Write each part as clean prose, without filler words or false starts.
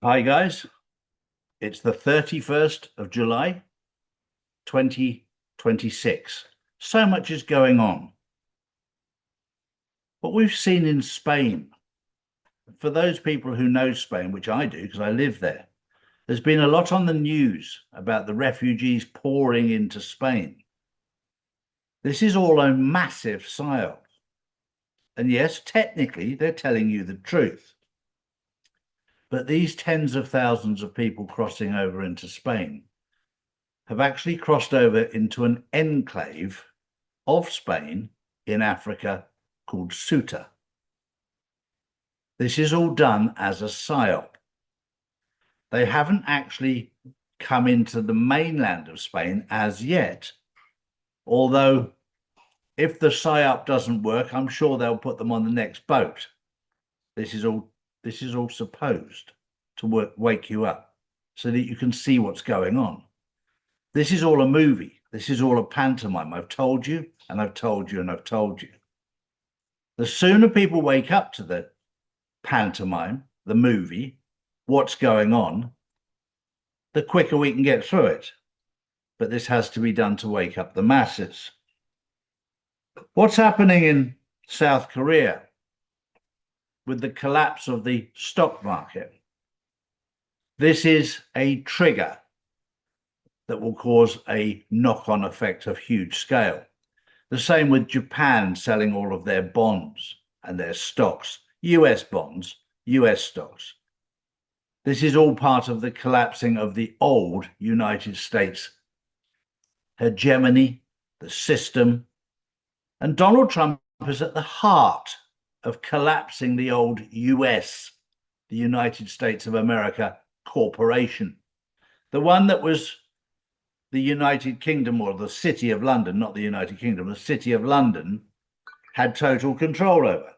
Hi, guys. It's the 31st of July, 2026. So much is going on. What we've seen in Spain, for those people who know Spain, which I do because I live there, there's been a lot on the news about the refugees pouring into Spain. This is all a massive psyop. And yes, technically, they're telling you the truth. But these tens of thousands of people crossing over into Spain have actually crossed over into an enclave of Spain in Africa called Ceuta. This is all done as a psyop. They haven't actually come into the mainland of Spain as yet, although if the psyop doesn't work, I'm sure they'll put them on the next boat. This is all supposed to wake you up so that you can see what's going on. This is all a movie. This is all a pantomime. I've told you, and I've told you, and I've told you. The sooner people wake up to the pantomime, the movie, what's going on, the quicker we can get through it. But this has to be done to wake up the masses. What's happening in South Korea with the collapse of the stock market? This is a trigger that will cause a knock-on effect of huge scale. The same with Japan selling all of their bonds and their stocks, US bonds, US stocks. This is all part of the collapsing of the old United States hegemony, the system. And Donald Trump is at the heart of collapsing the old US, the United States of America corporation, the one that was the United Kingdom, or the City of London, not the United Kingdom, the City of London had total control over,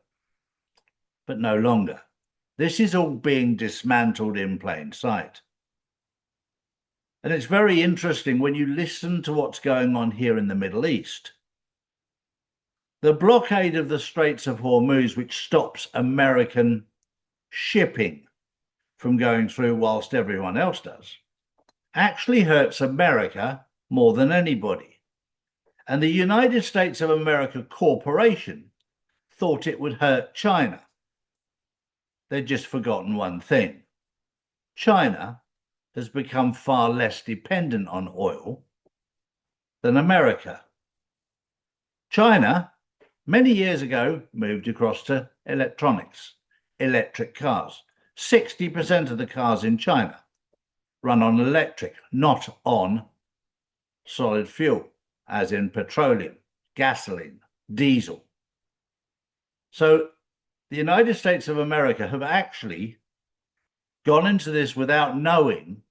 but no longer. This is all being dismantled in plain sight. And it's very interesting when you listen to what's going on here in the Middle East. The blockade of the Straits of Hormuz, which stops American shipping from going through whilst everyone else does, actually hurts America more than anybody. And the United States of America Corporation thought it would hurt China. They'd just forgotten one thing. China has become far less dependent on oil than America. China, many years ago, moved across to electronics, electric cars. 60% of the cars in China run on electric, not on solid fuel, as in petroleum, gasoline, diesel. So the United States of America have actually gone into this without knowing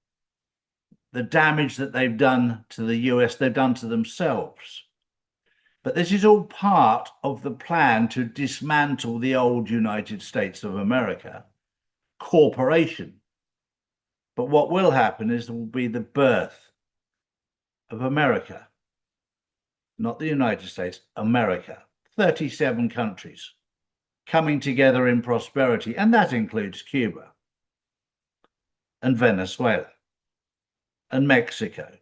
the damage that they've done to the US, they've done to themselves. But this is all part of the plan to dismantle the old United States of America corporation. But what will happen is there will be the birth of America, not the United States, America. 37 countries coming together in prosperity, and that includes Cuba and Venezuela and Mexico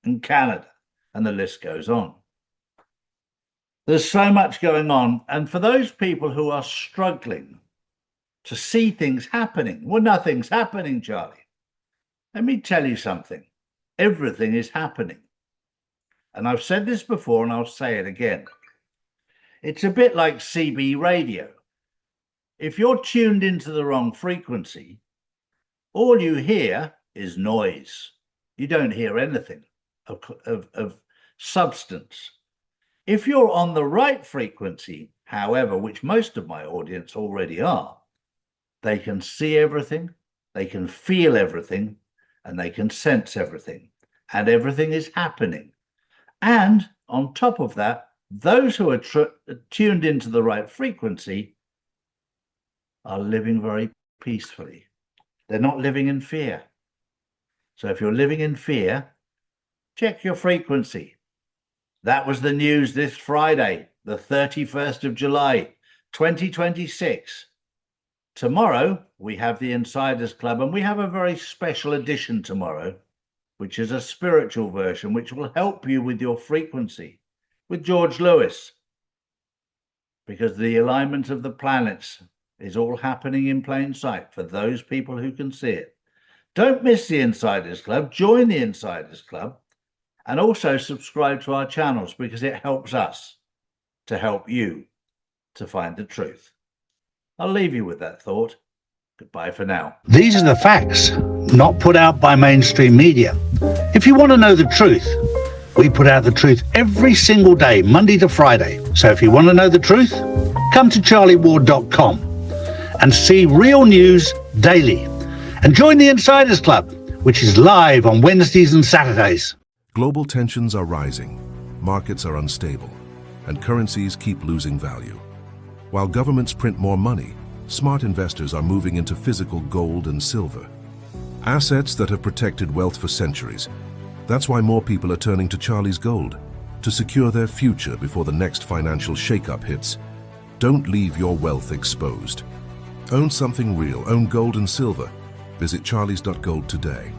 and Canada, and the list goes on. There's so much going on, and for those people who are struggling to see things happening, well, nothing's happening, Charlie. Let me tell you something. Everything is happening. And I've said this before and I'll say it again. It's a bit like CB radio. If you're tuned into the wrong frequency, all you hear is noise. You don't hear anything of substance. If you're on the right frequency, however, which most of my audience already are, they can see everything, they can feel everything, and they can sense everything, and everything is happening. And on top of that, those who are tuned into the right frequency are living very peacefully. They're not living in fear. So if you're living in fear, check your frequency. That was the news this Friday, the 31st of July, 2026. Tomorrow, we have the Insiders Club, and we have a very special edition tomorrow, which is a spiritual version, which will help you with your frequency, with George Lewis, because the alignment of the planets is all happening in plain sight for those people who can see it. Don't miss the Insiders Club. Join the Insiders Club, and also subscribe to our channels, because it helps us to help you to find the truth. I'll leave you with that thought. Goodbye for now. These are the facts, not put out by mainstream media. If you want to know the truth, we put out the truth every single day, Monday to Friday. So if you want to know the truth, come to charlieward.com and see real news daily. And join the Insiders Club, which is live on Wednesdays and Saturdays. Global tensions are rising, markets are unstable, and currencies keep losing value. While governments print more money, smart investors are moving into physical gold and silver, assets that have protected wealth for centuries. That's why more people are turning to Charlie's Gold to secure their future before the next financial shakeup hits. Don't leave your wealth exposed. Own something real, own gold and silver. Visit charlies.gold today.